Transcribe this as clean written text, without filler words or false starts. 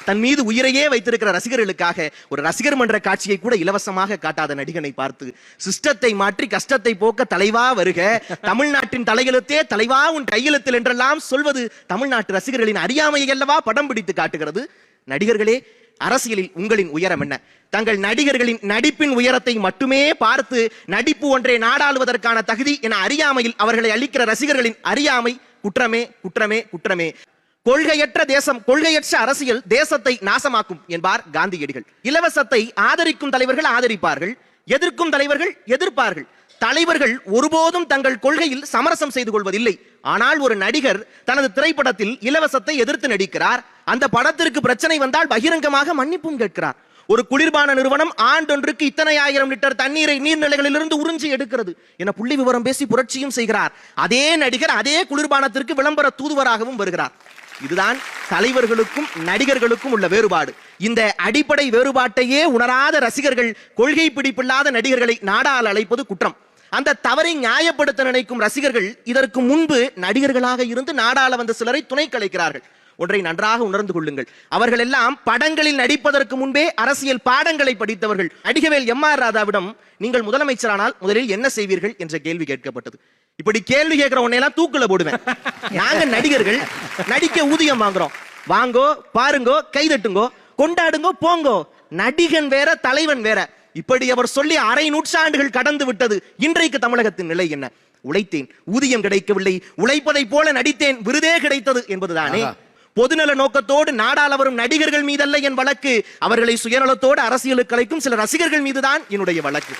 தன் மீது உயிரையே வைத்திருக்கிற ரசிகர்களுக்காக ஒரு ரசிகர் மன்ற காட்சியை கூட இலவசமாக காட்டாத நடிகனை பார்த்து சிஸ்டத்தை மாற்றி கஷ்டத்தை போக்க தலைவா வருக, தமிழ்நாட்டின் தலையெழுத்தே தலைவா உன் கையெழுத்தில் என்றெல்லாம் சொல்வது தமிழ்நாட்டு ரசிகர்களின் அறியாமையை அல்லவா படம் பிடித்து காட்டுகிறது. நடிகர்களே, அரசியலில் உங்களின் உயரம் என்ன? தங்கள் நடிகர்களின் நடிப்பின் உயரத்தை மட்டுமே பார்த்து நடிப்பு ஒன்றே நாடாளுவதற்கான தகுதி என அறியாமையில் அவர்களை அளிக்கிற ரசிகர்களின் அறியாமை குற்றமே, குற்றமே, குற்றமே. கொள்கையற்ற தேசம், கொள்கையற்ற அரசியல் தேசத்தை நாசமாக்கும் என்பார் காந்தியடிகள். இலவசத்தை ஆதரிக்கும் தலைவர்கள் ஆதரிப்பார்கள், எதிர்க்கும் தலைவர்கள் எதிர்ப்பார்கள். தலைவர்கள் ஒருபோதும் தங்கள் கொள்கையில் சமரசம் செய்து கொள்வதில்லை. ஆனால் ஒரு நடிகர் தனது திரைப்படத்தில் இலவசத்தை எதிர்த்து நடிக்கிறார். அந்த படத்திற்கு பிரச்சனை வந்தால் பகிரங்கமாக மன்னிப்பும் கேட்கிறார். ஒரு குளிர்பான நிறுவனம் ஆண்டொன்றுக்கு இத்தனை ஆயிரம் லிட்டர் தண்ணீரை நீர்நிலைகளிலிருந்து உறிஞ்சி எடுக்கிறது என புள்ளி விவரம் பேசி புரட்சியும் செய்கிறார். அதே நடிகர் அதே குளிர்பானத்திற்கு விளம்பர தூதுவராகவும் வருகிறார். இதுதான் தலைவர்களுக்கும் நடிகர்களுக்கும் உள்ள வேறுபாடு. இந்த அடிப்படை வேறுபாட்டையே உணராத ரசிகர்கள் கொள்கை பிடிப்பில்லாத நடிகர்களை நாடால் அழைப்பது குற்றம். அந்த தவறை நியாயப்படுத்த நினைக்கும் ரசிகர்கள் இதற்கு முன்பு நடிகர்களாக இருந்து நாடாள வந்த சிலரை துணை கலைக்கிறார்கள். ஒன்றை நன்றாக உணர்ந்து கொள்ளுங்கள், அவர்கள் எல்லாம் படங்களில் நடிப்பதற்கு முன்பே அரசியல் பாடங்களை படித்தவர்கள். நடிகவேல் எம்.ஆர். ராதாவிடம் நீங்கள் முதலமைச்சரானால் முதலில் என்ன செய்வீர்கள் என்ற கேள்வி கேட்கப்பட்டது. இப்படி கேள்வி கேட்கிற உன்னையெல்லாம் தூக்குல போடுவேன். நாங்க நடிகர்கள் நடிக்க ஊதியம் வாங்குறோம், வாங்கோ பாருங்கோ கைதட்டுங்கோ கொண்டாடுங்கோ போங்கோ. நடிகன் வேற தலைவன் வேற. இப்படி அவர் சொல்லி அரை நூற்றாண்டுகள் கடந்து விட்டது. இன்றைக்கு தமிழகத்தின் நிலை என்ன? உழைத்தேன், ஊதியம் கிடைக்கவில்லை, உழைப்பதை போல நடித்தேன், விருதே கிடைத்தது என்பதுதானே. பொதுநல நோக்கத்தோடு நாடாள வரும் நடிகர்கள் மீதல்ல என் வழக்கு, அவர்களை சுயநலத்தோடு அரசியலுக்கு அழைக்கும் சில ரசிகர்கள் மீதுதான் என்னுடைய வழக்கு.